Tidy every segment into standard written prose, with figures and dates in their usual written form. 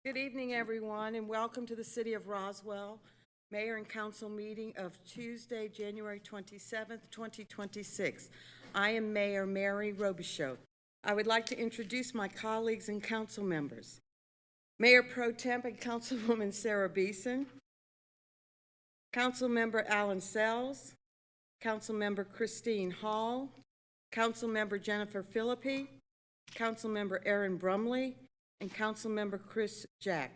Good evening, everyone, and welcome to the City of Roswell Mayor and Council meeting of Tuesday, January 27th, 2026. I am Mayor Mary Robichaud. I would like to introduce my colleagues and council members. Mayor Pro Temp and Councilwoman Sarah Beeson, Councilmember Alan Sells, Councilmember Christine Hall, Councilmember Jennifer Philippi, Councilmember Aaron Brumley, and Councilmember Chris Zach.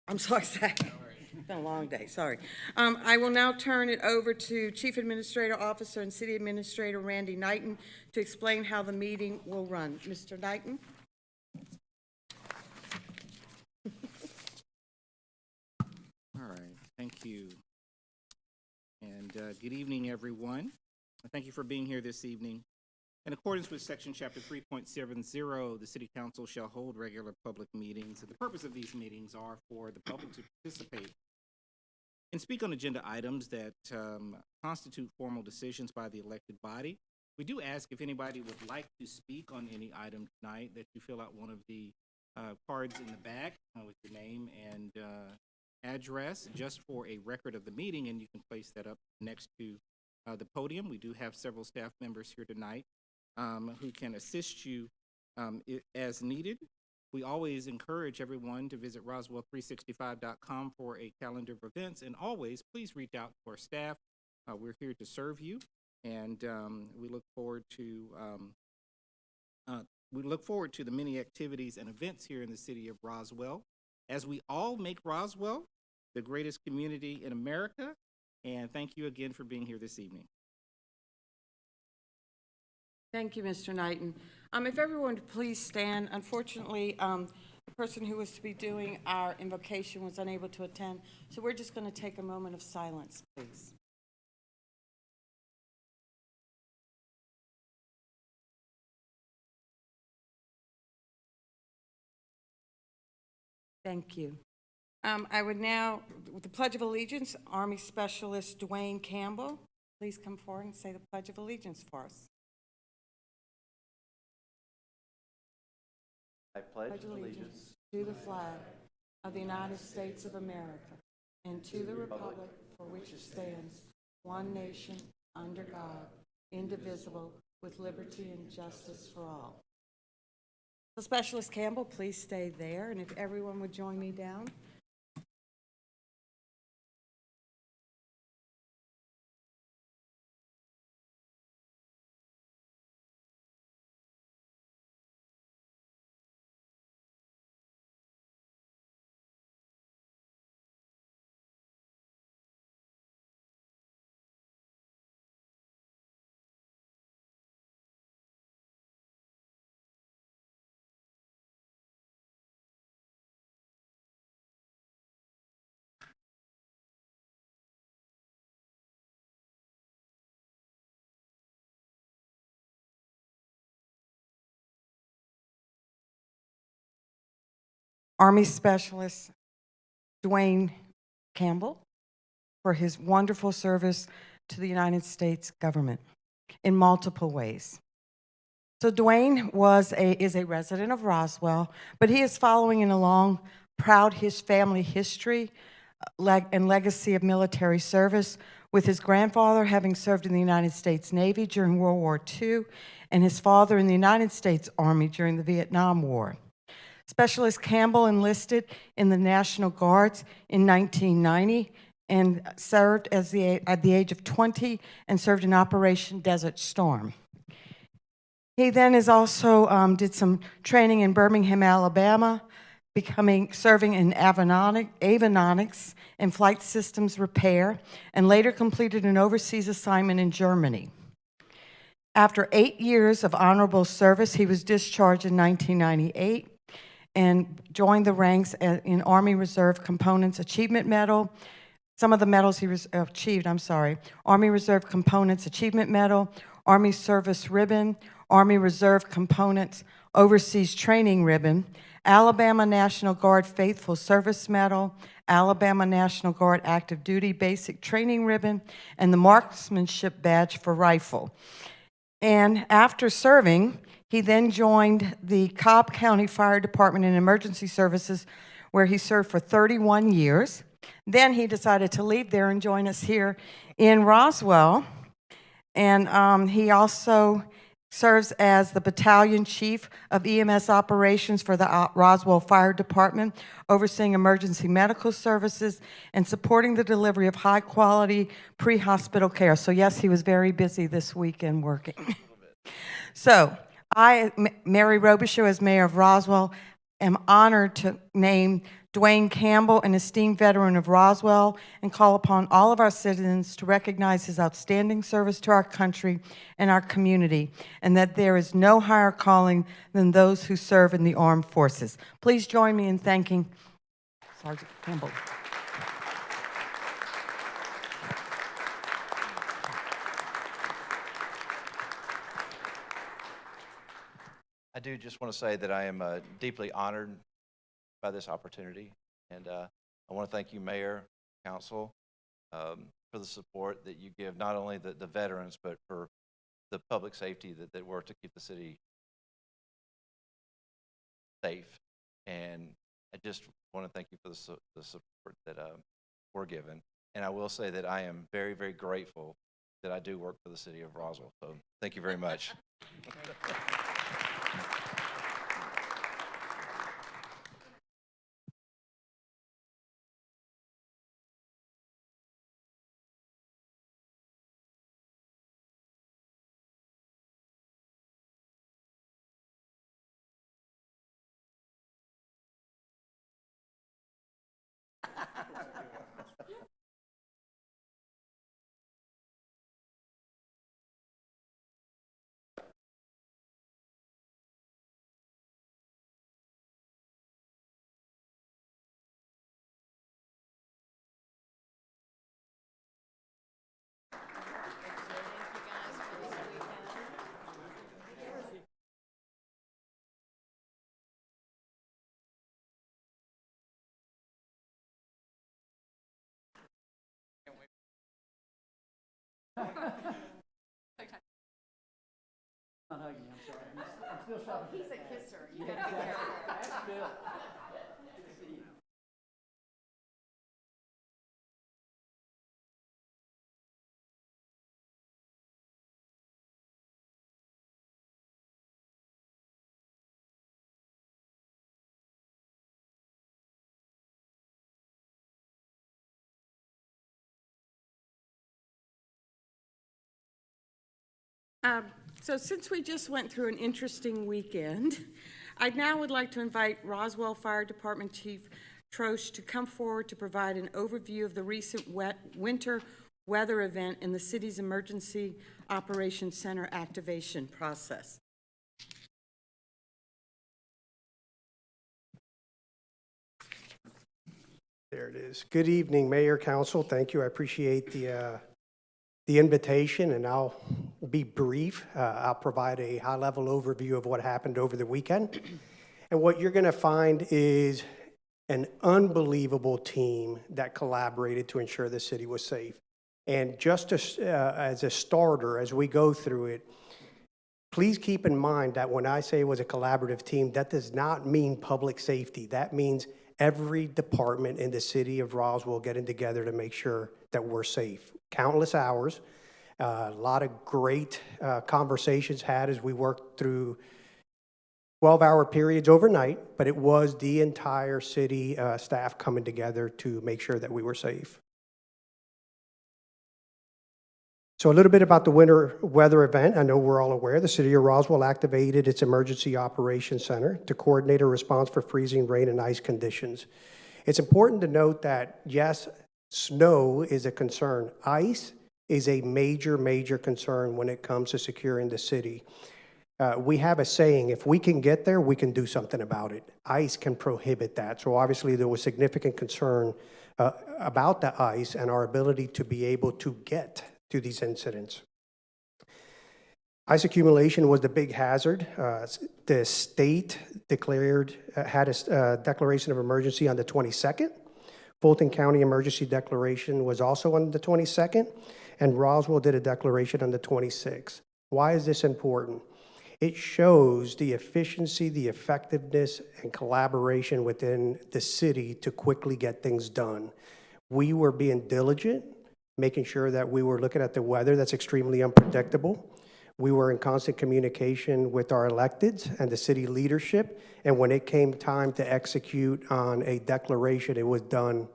It's been a long day, sorry. I will now turn it over to Chief Administrative Officer and City Administrator Randy Knighton to explain how the meeting will run. Mr. Knighton? All right, thank you. And good evening, everyone. Thank you for being here this evening. In accordance with Section Chapter 3.70, the City Council shall hold regular public meetings. And the purpose of these meetings are for the public to participate and speak on agenda items that constitute formal decisions by the elected body. We do ask if anybody would like to speak on any item tonight that you fill out one of the cards in the back with your name and address, just for a record of the meeting, and you can place that up next to the podium. We do have several staff members here tonight who can assist you as needed. We always encourage everyone to visit Roswell365.com for a calendar of events, and always please reach out to our staff. We're here to serve you, and we look forward to the many activities and events here in the city of Roswell, as we all make Roswell the greatest community in America. And thank you again for being here this evening. Thank you, Mr. Knighton. If everyone would please stand. Unfortunately, the person who was to be doing our invocation was unable to attend, so we're just going to take a moment of silence, please. Thank you. I would now, with the Pledge of Allegiance, Army Specialist Dwayne Campbell, please come forward and say the Pledge of Allegiance for us. I pledge allegiance to the flag of the United States of America and to the republic for which it stands, one nation, under God, indivisible, with liberty and justice for all. So Specialist Campbell, please stay there, and if everyone would join me down. Army Specialist Dwayne Campbell for his wonderful service to the United States government in multiple ways. So Dwayne is a resident of Roswell, but he is following in a long, proud family history and legacy of military service, with his grandfather having served in the United States Navy during World War II and his father in the United States Army during the Vietnam War. Specialist Campbell enlisted in the National Guards in 1990 and served at the age of 20 and served in Operation Desert Storm. He then did some training in Birmingham, Alabama, serving in avionics and flight systems repair, and later completed an overseas assignment in Germany. After 8 years of honorable service, he was discharged in 1998 and joined the ranks in Army Reserve Components Achievement Medal. Some of the medals he achieved, Army Reserve Components Achievement Medal, Army Service Ribbon, Army Reserve Components Overseas Training Ribbon, Alabama National Guard Faithful Service Medal, Alabama National Guard Active Duty Basic Training Ribbon, and the Marksmanship Badge for Rifle. And after serving, he then joined the Cobb County Fire Department and Emergency Services, where he served for 31 years. Then he decided to leave there and join us here in Roswell. And he also serves as the battalion chief of EMS operations for the Roswell Fire Department, overseeing emergency medical services and supporting the delivery of high-quality pre-hospital care. So yes, he was very busy this weekend working. So I, Mary Robichaud, as mayor of Roswell, am honored to name Dwayne Campbell, an esteemed veteran of Roswell, and call upon all of our citizens to recognize his outstanding service to our country and our community, and that there is no higher calling than those who serve in the armed forces. Please join me in thanking Sergeant Campbell. I do just want to say that I am deeply honored by this opportunity, and I want to thank you, Mayor, Council, for the support that you give not only the veterans, but for the public safety that work to keep the city safe. And I just want to thank you for the support that we're given. And I will say that I am very, very grateful that I do work for the city of Roswell. So thank you very much. Not hugging you, I'm sorry. I'm still shopping. He's a kisser. Yeah, exactly. That's Bill. Good to see you. So since we just went through an interesting weekend, I now would like to invite Roswell Fire Department Chief Troche to come forward to provide an overview of the recent winter weather event in the city's Emergency Operations Center activation process. There it is. Good evening, Mayor, Council. Thank you. I appreciate the invitation, and I'll be brief. I'll provide a high-level overview of what happened over the weekend. And what you're going to find is an unbelievable team that collaborated to ensure the city was safe. And just as a starter, as we go through it, please keep in mind that when I say it was a collaborative team, that does not mean public safety. That means every department in the city of Roswell getting together to make sure that we're safe. Countless hours, a lot of great conversations had as we worked through 12-hour periods overnight, but it was the entire city staff coming together to make sure that we were safe. So a little bit about the winter weather event. I know we're all aware the city of Roswell activated its Emergency Operations Center to coordinate a response for freezing rain and ice conditions. It's important to note that, yes, snow is a concern. Ice is a major, major concern when it comes to securing the city. We have a saying, if we can get there, we can do something about it. Ice can prohibit that. So obviously there was significant concern about the ice and our ability to be able to get to these incidents. Ice accumulation was the big hazard. The state had a declaration of emergency on the 22nd. Fulton County emergency declaration was also on the 22nd, and Roswell did a declaration on the 26th. Why is this important? It shows the efficiency, the effectiveness, and collaboration within the city to quickly get things done. We were being diligent, making sure that we were looking at the weather that's extremely unpredictable. We were in constant communication with our electeds and the city leadership, and when it came time to execute on a declaration, it was done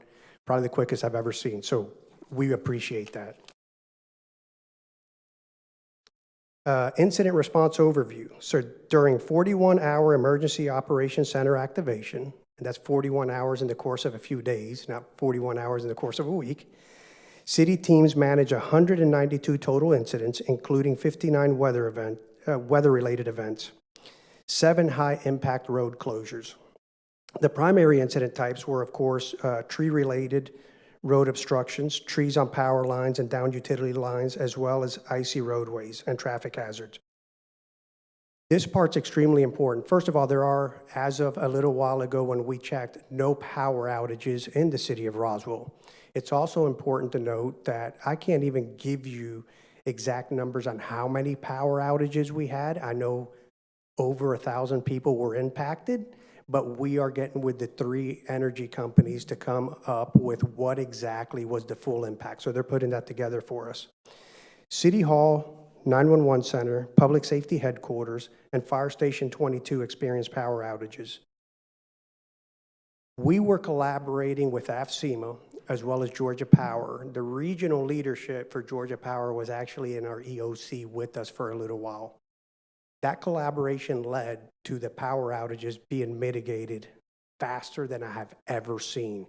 probably the quickest I've ever seen. So we appreciate that. Incident response overview. So during 41-hour emergency operations center activation, and that's 41 hours in the course of a few days, not 41 hours in the course of a week, city teams manage 192 total incidents, including 59 weather-related events, 7 high-impact road closures. The primary incident types were, of course, tree-related road obstructions, trees on power lines and down utility lines, as well as icy roadways and traffic hazards. This part's extremely important. First of all, there are, as of a little while ago when we checked, no power outages in the city of Roswell. It's also important to note that I can't even give you exact numbers on how many power outages we had. I know over 1,000 people were impacted, but we are getting with the 3 energy companies to come up with what exactly was the full impact. So they're putting that together for us. City Hall, 911 Center, Public Safety Headquarters, and Fire Station 22 experienced power outages. We were collaborating with AFCEMA as well as Georgia Power. The regional leadership for Georgia Power was actually in our EOC with us for a little while. That collaboration led to the power outages being mitigated faster than I have ever seen.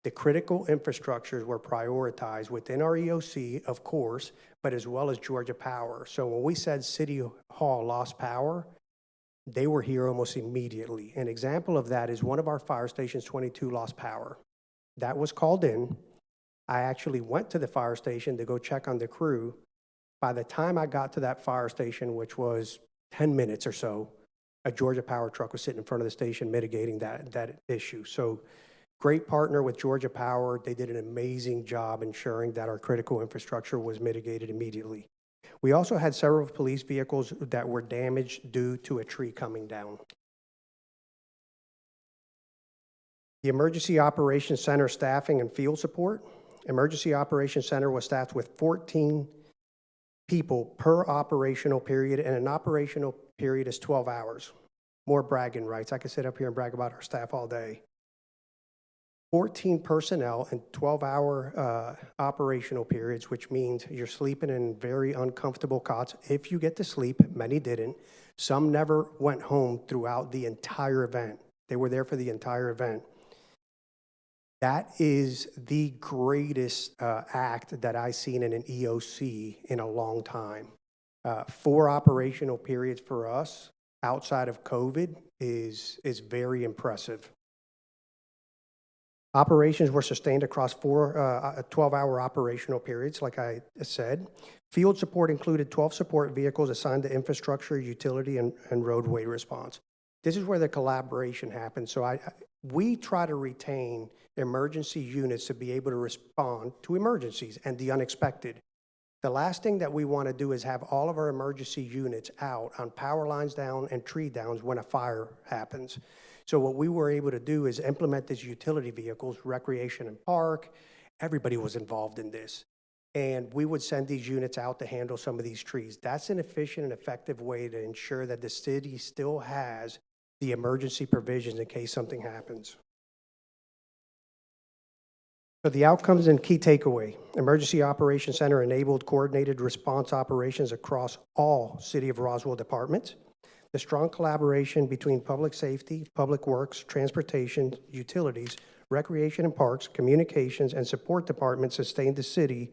The critical infrastructures were prioritized within our EOC, of course, but as well as Georgia Power. So when we said City Hall lost power, they were here almost immediately. An example of that is one of our fire stations, 22, lost power. That was called in. I actually went to the fire station to go check on the crew. By the time I got to that fire station, which was 10 minutes or so, a Georgia Power truck was sitting in front of the station mitigating that issue. So great partner with Georgia Power. They did an amazing job ensuring that our critical infrastructure was mitigated immediately. We also had several police vehicles that were damaged due to a tree coming down. The Emergency Operations Center staffing and field support. Emergency Operations Center was staffed with 14 people per operational period, and an operational period is 12 hours. More bragging rights. I could sit up here and brag about our staff all day. 14 personnel and 12-hour operational periods, which means you're sleeping in very uncomfortable cots. If you get to sleep, many didn't. Some never went home throughout the entire event. They were there for the entire event. That is the greatest act that I've seen in an EOC in a long time. 4 operational periods for us outside of COVID is very impressive. Operations were sustained across 4 12-hour operational periods, like I said. Field support included 12 support vehicles assigned to infrastructure, utility, and roadway response. This is where the collaboration happens. So we try to retain emergency units to be able to respond to emergencies and the unexpected. The last thing that we want to do is have all of our emergency units out on power lines down and tree downs when a fire happens. So what we were able to do is implement these utility vehicles, recreation and park. Everybody was involved in this. And we would send these units out to handle some of these trees. That's an efficient and effective way to ensure that the city still has the emergency provisions in case something happens. So the outcomes and key takeaway. Emergency Operations Center enabled coordinated response operations across all City of Roswell departments. The strong collaboration between public safety, public works, transportation, utilities, recreation and parks, communications, and support departments sustained the city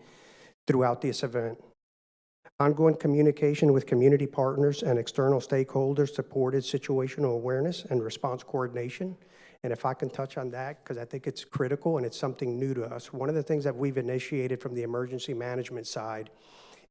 throughout this event. Ongoing communication with community partners and external stakeholders supported situational awareness and response coordination. And if I can touch on that, because I think it's critical and it's something new to us. One of the things that we've initiated from the emergency management side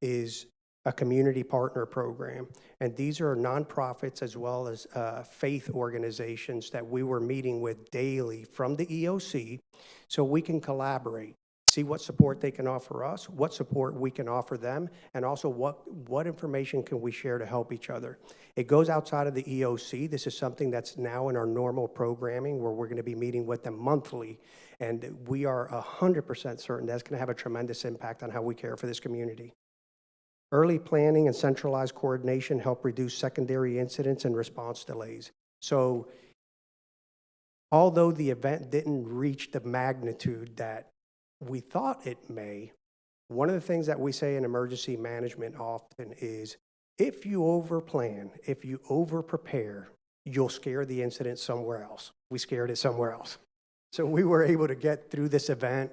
is a community partner program. And these are nonprofits as well as faith organizations that we were meeting with daily from the EOC so we can collaborate. see what support they can offer us, what support we can offer them, and also what information can we share to help each other. It goes outside of the EOC. This is something that's now in our normal programming where we're going to be meeting with them monthly, and we are 100% certain that's going to have a tremendous impact on how we care for this community. Early planning and centralized coordination help reduce secondary incidents and response delays. So although the event didn't reach the magnitude that we thought it may, one of the things that we say in emergency management often is, if you overplan, if you overprepare, you'll scare the incident somewhere else. We scared it somewhere else. So we were able to get through this event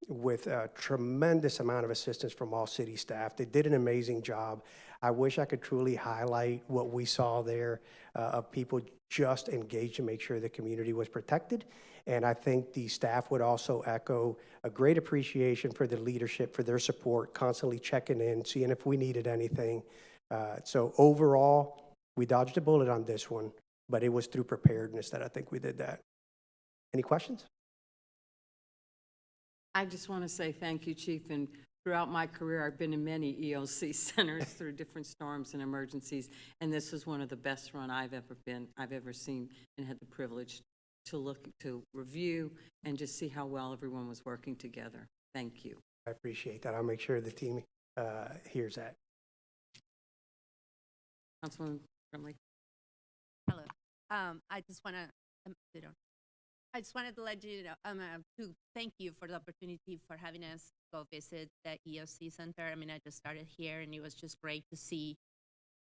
with a tremendous amount of assistance from all city staff. They did an amazing job. I wish I could truly highlight what we saw there of people just engaged to make sure the community was protected. And I think the staff would also echo a great appreciation for the leadership, for their support, constantly checking in, seeing if we needed anything. So overall, we dodged a bullet on this one, but it was through preparedness that I think we did that. Any questions? I just want to say thank you, Chief. And throughout my career, I've been in many EOC centers through different storms and emergencies, and this was one of the best run I've ever seen, and had the privilege to review and just see how well everyone was working together. Thank you. I appreciate that. I'll make sure the team hears that. Councilwoman Brimley. Hello. I just want to, I just wanted to let you know, to thank you for the opportunity for having us go visit the EOC Center. I mean, I just started here, and it was just great to see.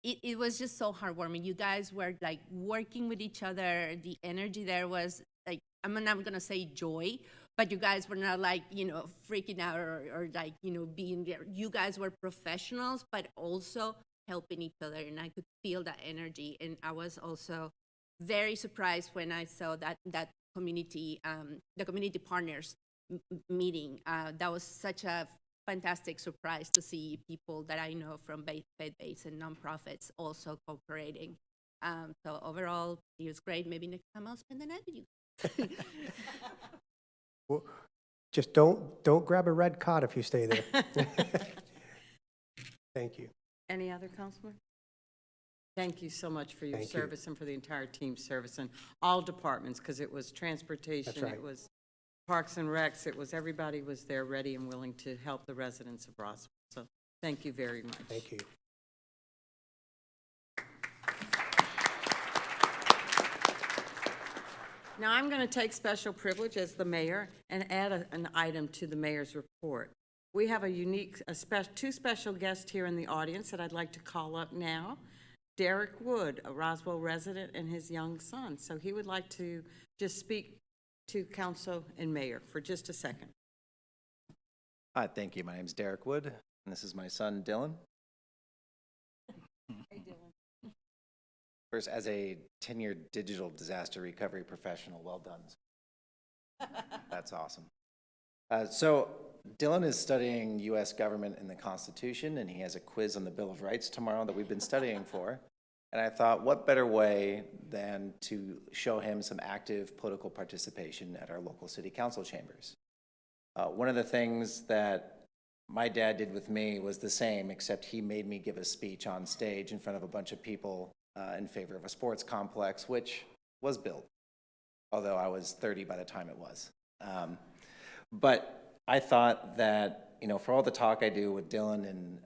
It was just so heartwarming. You guys were like working with each other. The energy there was like, I'm not going to say joy, but you guys were not like, freaking out or like, being there. You guys were professionals, but also helping each other, and I could feel that energy. And I was also very surprised when I saw that community, the community partners meeting. That was such a fantastic surprise to see people that I know from faith-based and nonprofits also cooperating. So overall, it was great. Maybe next time I'll spend the night with you. Well, just don't grab a red cot if you stay there. Thank you. Any other councilman? Thank you so much for your Thank you. service and for the entire team's service and all departments, because it was transportation, That's right. It was Parks and Recs, it was everybody was there ready and willing to help the residents of Roswell. So thank you very much. Thank you. Now I'm going to take special privilege as the mayor and add an item to the mayor's report. We have two special guests here in the audience that I'd like to call up now. Derek Wood, a Roswell resident, and his young son. So he would like to just speak to council and mayor for just a second. Hi, thank you. My name is Derek Wood, and this is my son, Dylan. Hey, Dylan. First, as a tenured digital disaster recovery professional, well done. That's awesome. So Dylan is studying U.S. government and the Constitution, and he has a quiz on the Bill of Rights tomorrow that we've been studying for. And I thought, what better way than to show him some active political participation at our local city council chambers. One of the things that my dad did with me was the same, except he made me give a speech on stage in front of a bunch of people in favor of a sports complex, which was built, although I was 30 by the time it was. But I thought that, for all the talk I do with Dylan and,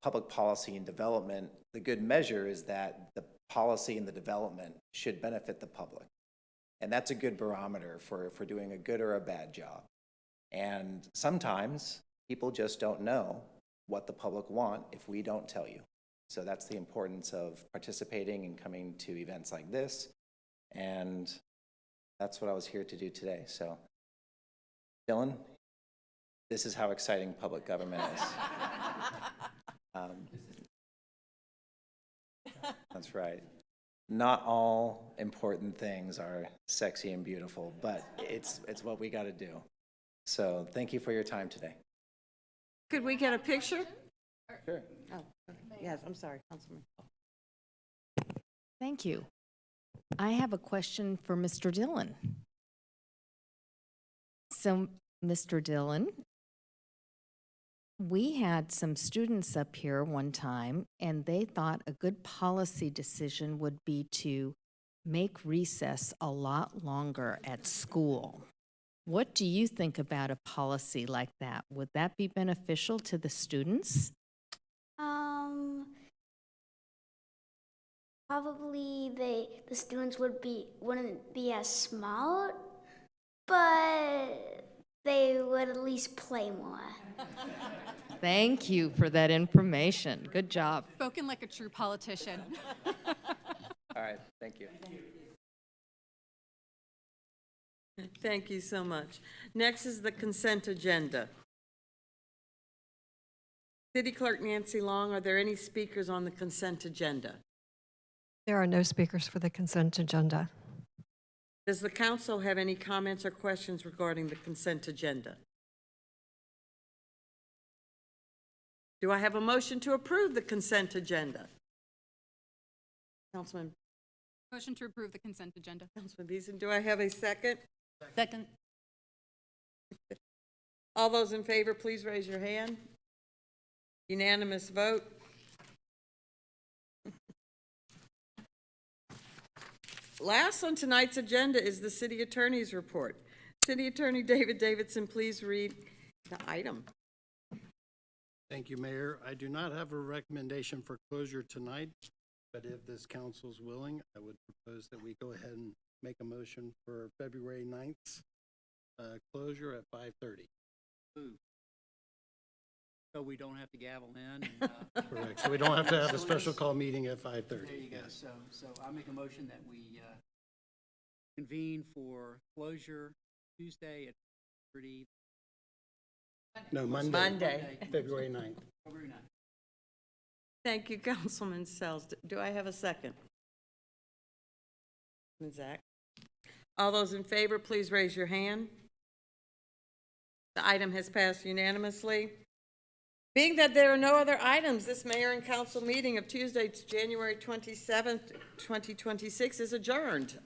public policy and development, the good measure is that the policy and the development should benefit the public. And that's a good barometer for doing a good or a bad job. And sometimes people just don't know what the public want if we don't tell you. So that's the importance of participating and coming to events like this. And that's what I was here to do today. So, Dylan, this is how exciting public government is. That's right. Not all important things are sexy and beautiful, but it's what we got to do. So thank you for your time today. Could we get a picture? Sure. Oh, okay. Yes, I'm sorry, Councilman. Thank you. I have a question for Mr. Dillon. So Mr. Dillon, we had some students up here one time, and they thought a good policy decision would be to make recess a lot longer at school. What do you think about a policy like that? Would that be beneficial to the students? Probably the students wouldn't be as smart, but they would at least play more. Thank you for that information. Good job. Spoken like a true politician. All right, thank you. Thank you so much. Next is the consent agenda. City Clerk Nancy Long, are there any speakers on the consent agenda? There are no speakers for the consent agenda. Does the council have any comments or questions regarding the consent agenda? Do I have a motion to approve the consent agenda? Councilman Motion to approve the consent agenda. Beeson, do I have a second? Second. All those in favor, please raise your hand. Unanimous vote. Last on tonight's agenda is the city attorney's report. City Attorney David Davidson, please read the item. Thank you, Mayor. I do not have a recommendation for closure tonight, but if this council's willing, I would propose that we go ahead and make a motion for February 9th closure at 5:30. So we don't have to gavel in? And, Correct. So we don't have to have a special call meeting at 5:30. there you go. So I make a motion that we convene for closure Tuesday at 30. No, Monday. Monday. February 9th. February 9th. Thank you, Councilman Sells. Do I have a second? Ms. Zach? All those in favor, please raise your hand. The item has passed unanimously. Being that there are no other items, this mayor and council meeting of Tuesday, January 27th, 2026 is adjourned.